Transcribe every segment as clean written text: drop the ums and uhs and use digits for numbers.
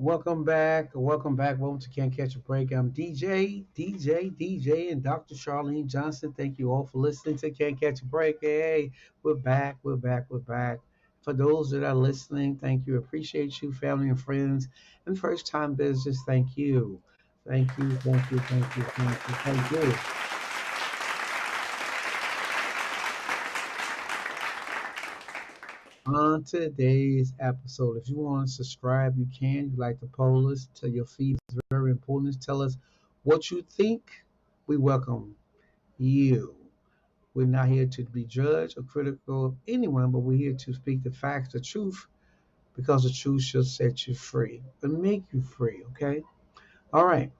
Welcome back. Welcome back. Welcome to Can't Catch a Break. I'm DJ, and Dr. Charlene Johnson. Thank you all for listening to Can't Catch a Break. Hey, we're back. We're back. For those that are listening, thank you. Appreciate you, family and friends. And first time visitors, thank you. Thank you. On today's episode, if you want to subscribe, you can. You like to poll us, tell your feed is very important. Tell us what you think. We welcome you. We're not here to be judged or critical of anyone, but we're here to speak the facts, the truth, because the truth shall set you free and make you free, okay? All right.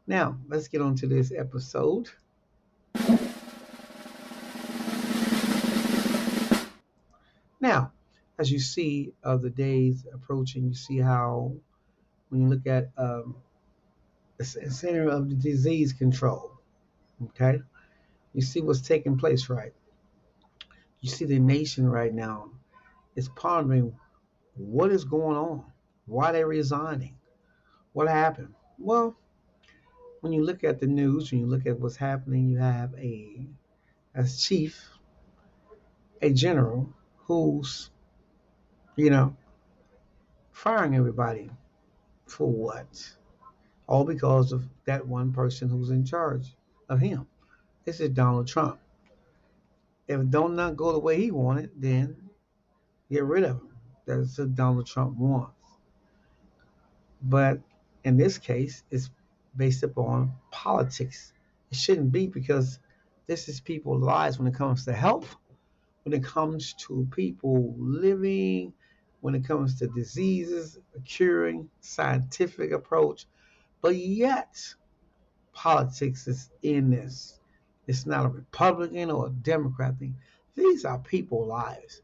Now, let's get on to this episode. Now, as you see the days approaching, you see how when you look at the Center of the Disease Control, okay, you see what's taking place, right? You see the nation right now is pondering what is going on, why they're resigning, what happened. Well, when you look at the news, when you look at what's happening, you have as chief, a general who's, you know, firing everybody for what? All because of that one person who's in charge of him. This is Donald Trump. If it don't not go the way he wanted, then get rid of him. That's what Donald Trump wants. But in this case, it's based upon politics. It shouldn't be because this is people's lives when it comes to health, when it comes to people living, when it comes to diseases, curing, scientific approach. But yet, politics is in this. It's not a Republican or a Democrat thing. These are people lives.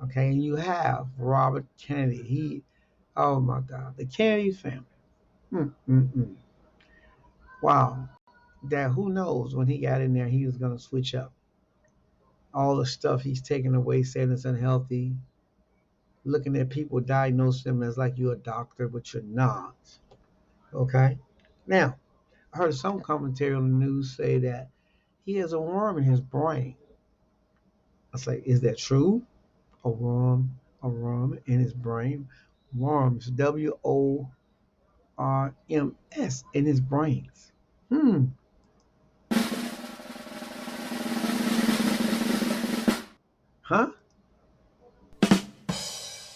Okay, and you have Robert Kennedy. Oh my God, the Kennedy family. Mm-mm-mm. Wow, that who knows when he got in there, he was gonna switch up all the stuff he's taking away, saying it's unhealthy. Looking at people, diagnosing them as like you're a doctor, but you're not. Okay, now I heard some commentary on the news say that he has a worm in his brain. I was like, is that true? A worm in his brain. Worms, WORMS, in his brains. Hmm. Huh?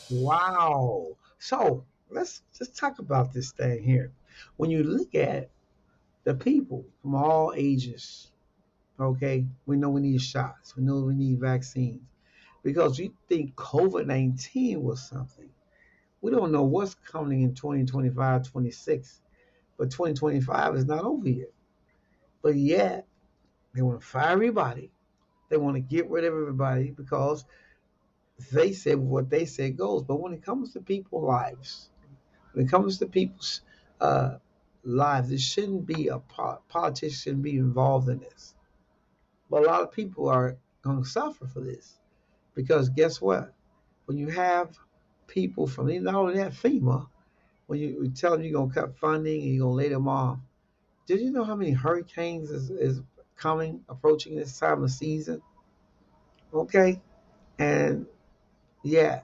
Wow. So let's just talk about this thing here. When you look at the people from all ages, okay, we know we need shots, we know we need vaccines because you think COVID 19 was something. We don't know what's coming in 2025, 26, but 2025 is not over yet. But yet, they want to fire everybody. They want to get rid of everybody because they said what they said goes. But when it comes to people's lives, when it comes to people's uh, lives, it shouldn't be politics shouldn't be involved in this. But a lot of people are going to suffer for this because guess what? When you have people from not only that FEMA, when you tell them you're going to cut funding and you're going to lay them off, did you know how many hurricanes is coming, approaching this time of season? Okay, and yeah,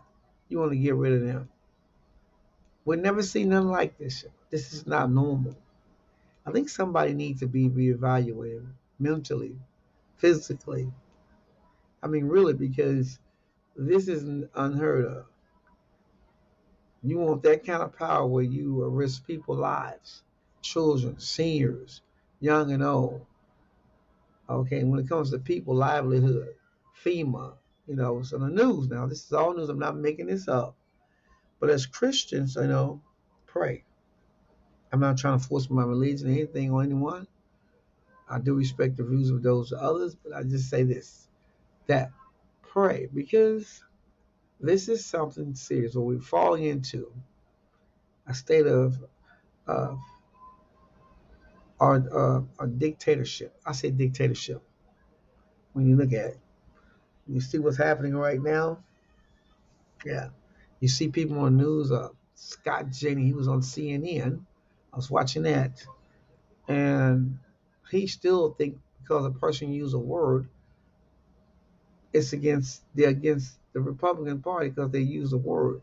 you want to get rid of them. We've never seen nothing like this. This is not normal. I think somebody needs to be reevaluated mentally, physically. I mean, really, because this is unheard of. You want that kind of power where you risk people's lives, children, seniors, young and old. Okay, when it comes to people livelihood, FEMA, it's on the news now. This is all news. I'm not making this up. But as Christians, pray. I'm not trying to force my religion or anything on anyone. I do respect the views of those others, but I just say this, that pray, because this is something serious. What we're falling into a state of uh, our dictatorship. I say dictatorship. When you look at it, you see what's happening right now. Yeah, you see people on the news. Scott Jenny. He was on CNN. I was watching that, and he still think because a person used a word, they're against the Republican Party because they use a word.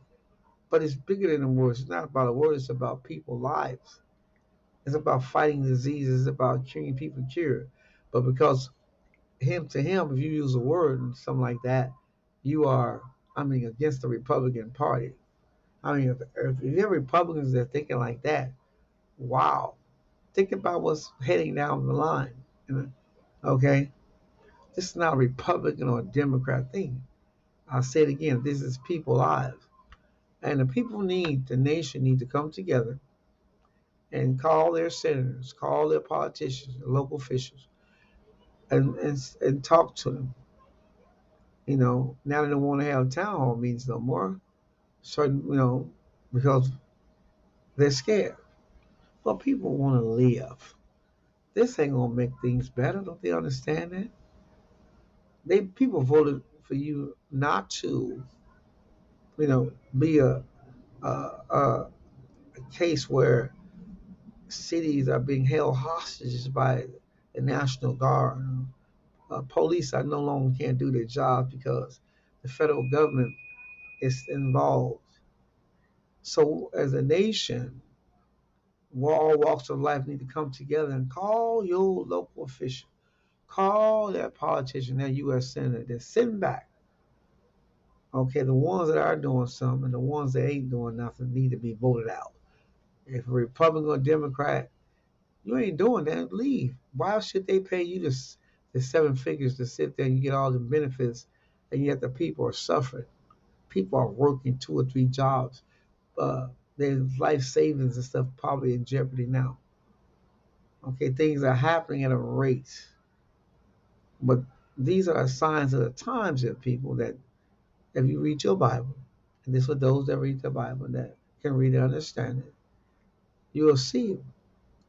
But it's bigger than the words. It's not about a word. It's about people's lives. It's about fighting diseases. It's about curing people cured. But because if you use a word and something like that, you are, against the Republican Party. If you have Republicans that are thinking like that, wow. Think about what's heading down the line. Okay? This is not a Republican or a Democrat thing. I'll say it again. This is people lives. And the nation need to come together and call their senators, call their politicians, local officials, and talk to them. Now they don't want to have town hall meetings no more. Because they're scared. But people want to live. This ain't gonna make things better. Don't they understand that? People voted for you not to, be a case where cities are being held hostages by the National Guard. Police are no longer can't do their job because the federal government is involved. So as a nation, all walks of life need to come together and call your local official, call that politician, that U.S. senator that's sitting back. Okay, the ones that are doing something and the ones that ain't doing nothing need to be voted out. If a Republican or Democrat, you ain't doing that, leave. Why should they pay you the seven figures to sit there and get all the benefits, and yet the people are suffering? People are working two or three jobs. Uh, their life savings and stuff probably in jeopardy now. Okay, things are happening at a rate, but these are signs of the times that people that if you read your Bible, and this for those that read the Bible that can read and understand it, you will see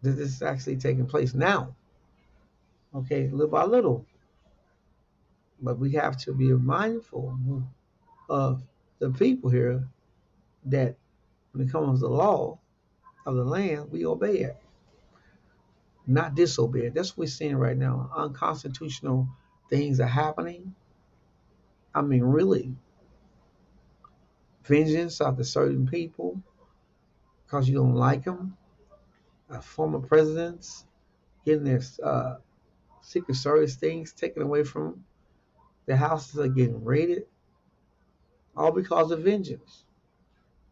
that this is actually taking place now. Okay, little by little, but we have to be mindful of the people here that when it comes to the law of the land, we obey it, not disobey it. That's what we're seeing right now. Unconstitutional things are happening. Really, vengeance after certain people because you don't like them. Former presidents getting their Secret Service things taken away from them. Their houses are getting raided, all because of vengeance.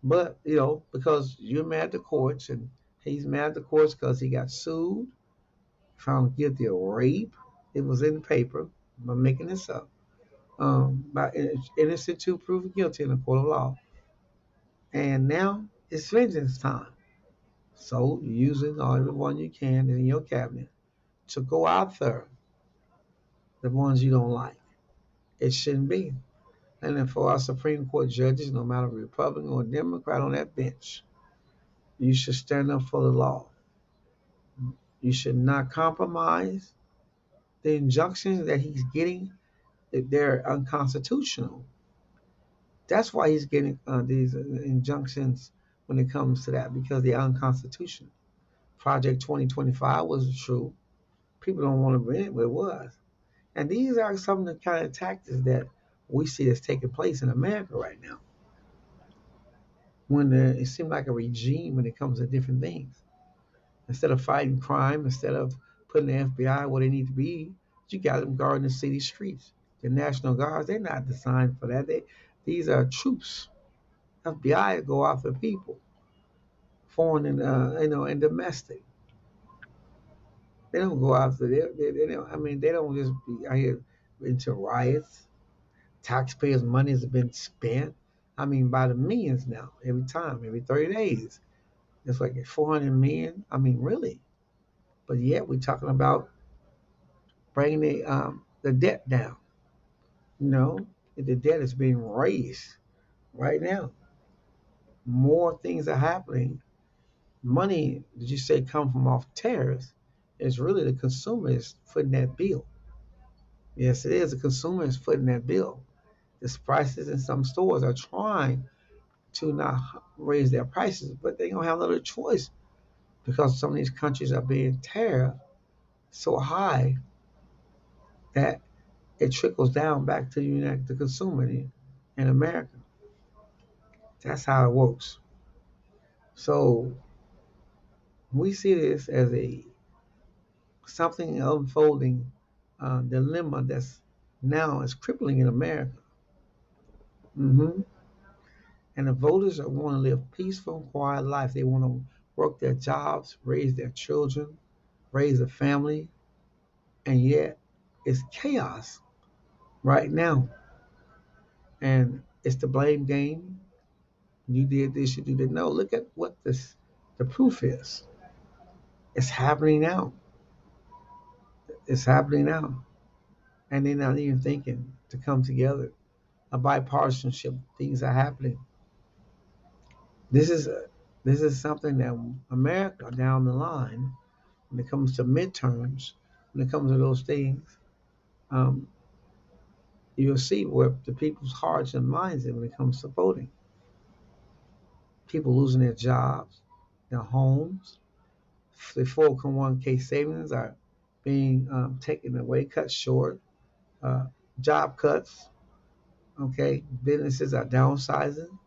But, because you're mad at the courts and he's mad at the courts because he got sued, found guilty of rape. It was in the paper. I'm making this up. By innocent to proven guilty in the court of law. And now it's vengeance time. So using all everyone you can in your cabinet to go out there, the ones you don't like. It shouldn't be. And then for our Supreme Court judges, no matter Republican or Democrat on that bench, you should stand up for the law. You should not compromise. The injunctions that he's getting, they're unconstitutional. That's why he's getting these injunctions when it comes to that, because they're unconstitutional. Project 2025 was true. People don't want to bring it, but it was. And these are some of the kind of tactics that we see that's taking place in America right now. When it seems like a regime when it comes to different things. Instead of fighting crime, instead of putting the FBI where they need to be, you got them guarding the city streets. The National Guards, they're not designed for that. These are troops. FBI go after people, foreign and and domestic. They don't go after they don't. They don't just be out here into riots. Taxpayers' money has been spent. By the millions now. Every time, every 30 days, it's like 400 million. Really. But yet we're talking about bringing the debt down. The debt is being raised right now. More things are happening. Money, did you say, come from off tariffs? It's really the consumer is footing that bill. Yes, it is. The consumer is footing that bill. The prices in some stores are trying to not raise their prices, but they don't have another choice because some of these countries are being tariffed so high that it trickles down back to the consumer in America. That's how it works. So we see this as a something unfolding dilemma that's now is crippling in America. hmm And the voters want to live peaceful, quiet life. They want to work their jobs, raise their children, raise a family, and yet it's chaos right now. And it's the blame game. You did this, you did that. No, look at what the proof is. It's happening now. It's happening now. And they're not even thinking to come together. A bipartisanship, things are happening. This is this is something that America down the line, when it comes to midterms, when it comes to those things, um, you'll see where the people's hearts and minds are when it comes to voting. People losing their jobs, their homes, their 401k savings are being taken away, cut short, uh, job cuts. Okay, businesses are downsizing.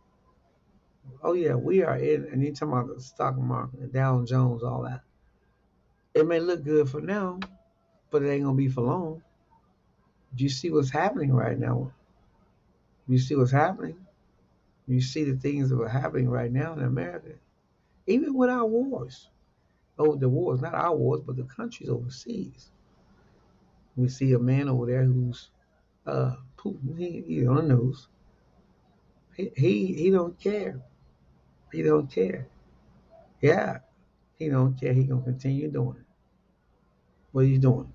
Oh yeah, we are in, and you talking about the stock market, the Dow Jones, all that. It may look good for now, but it ain't gonna be for long. Do you see what's happening right now? You see what's happening. You see the things that are happening right now in America, even with our wars. Oh, the wars, not our wars, but the countries overseas. We see a man over there who's Putin. He on the news. He don't care. He don't care. Yeah, he don't care. He gonna continue doing it. What he's doing?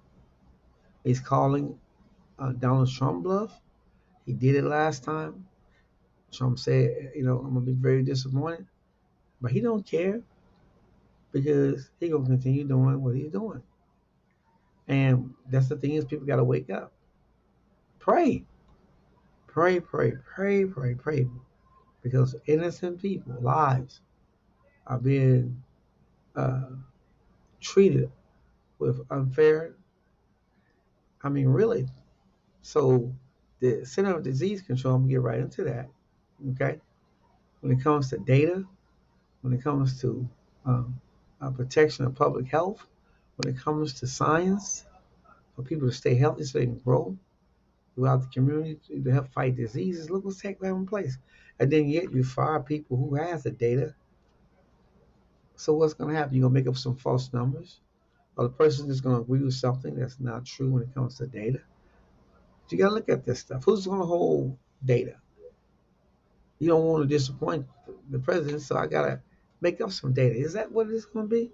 He's calling Donald Trump bluff. He did it last time. Trump said, I'm gonna be very disappointed, but he don't care because he gonna continue doing what he's doing. And that's the thing is, people gotta wake up, pray, pray, pray, pray, pray, pray, because innocent people lives are being uh, treated with unfair. I mean, really. So the Center of Disease Control, I'm gonna get right into that. Okay, when it comes to data, when it comes to um, protection of public health, when it comes to science, for people to stay healthy so they can grow throughout the community to help fight diseases. Look what's taking place. And then yet you fire people who has the data. So what's going to happen? You're going to make up some false numbers? Or the person is going to agree with something that's not true when it comes to data? You got to look at this stuff. Who's going to hold data? You don't want to disappoint the president, so I got to make up some data. Is that what it's going to be?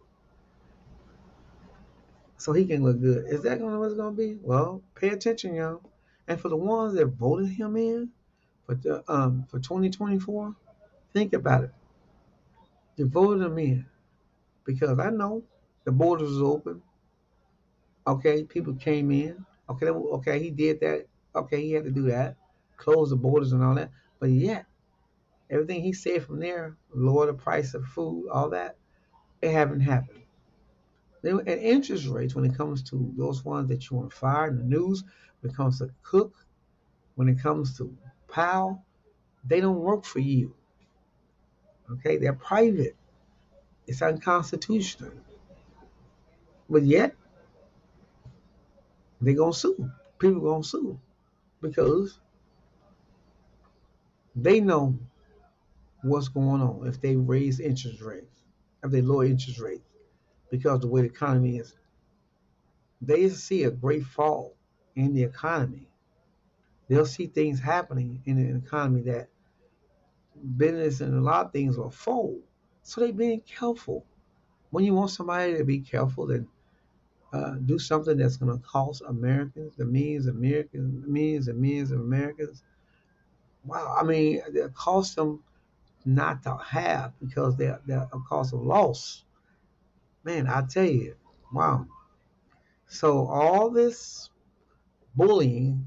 So he can look good. Is that what it's going to be? Well, pay attention, y'all. And for the ones that voted him in for 2024, think about it. You voted him in because I know the borders was open. Okay, people came in. Okay, okay, he did that. Okay, he had to do that, close the borders and all that. But yet, everything he said from there, lower the price of food, all that, it haven't happened. And interest rates, when it comes to those ones that you want to fire in the news, when it comes to Cook, when it comes to Powell, they don't work for you. Okay, they're private. It's unconstitutional. But yet, they're gonna sue. People gonna sue because they know what's going on if they raise interest rates, if they lower interest rates, because the way the economy is, they see a great fall in the economy. They'll see things happening in the economy that business and a lot of things will fold. So they're being careful. When you want somebody to be careful, then do something that's going to cost Americans, the millions and millions of Americans. Wow, I mean, it cost them not to have because they're a cause of loss. Man, I tell you, wow. So all this bullying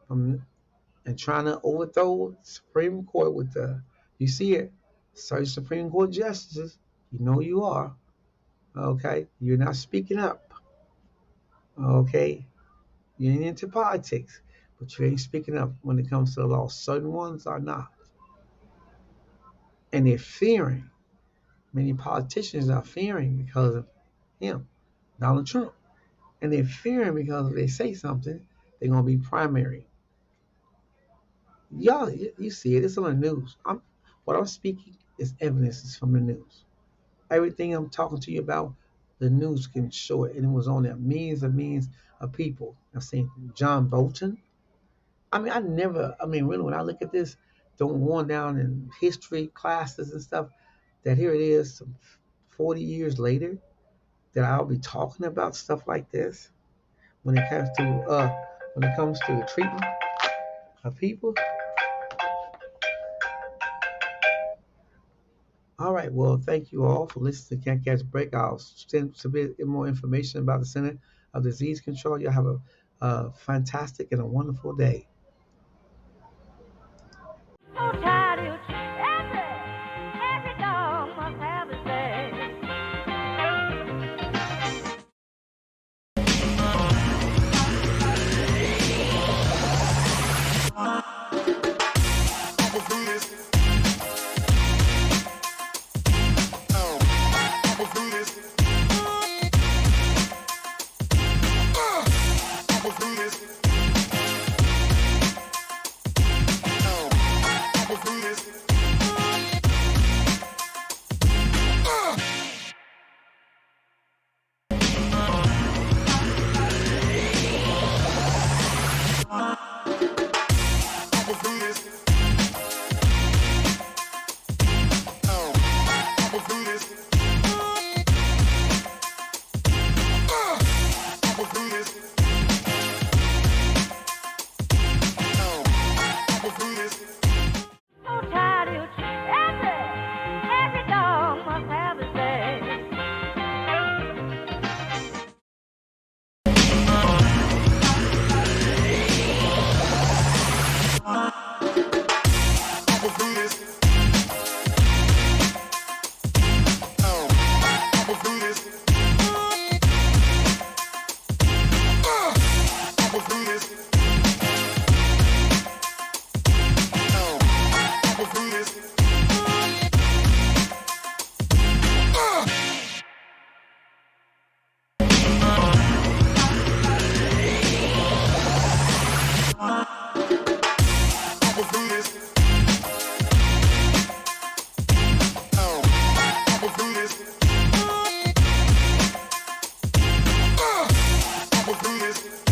from and trying to overthrow the Supreme Court with the You see it. Certain Supreme Court justices, you know you are. Okay? You're not speaking up. Okay? You ain't into politics, but you ain't speaking up when it comes to the law. Certain ones are not. And they're fearing. Many politicians are fearing because of him, Donald Trump. And they're fearing because if they say something, they're going to be primary. Y'all, you see it. It's on the news. What I'm speaking is evidence. It's from the news. Everything I'm talking to you about, the news can show it. And it was on there. Millions of people. I've seen John Bolton. Really, when I look at this, don't go on down in history classes and stuff, that here it is, some 40 years later, that I'll be talking about stuff like this when it comes to the treatment of people. All right, well, thank you all for listening to Can't Catch a Break. I'll submit more information about the Center of Disease Control. You'll have a fantastic and a wonderful day. Every dog must have his day. Every dog must have his day. Let's do this.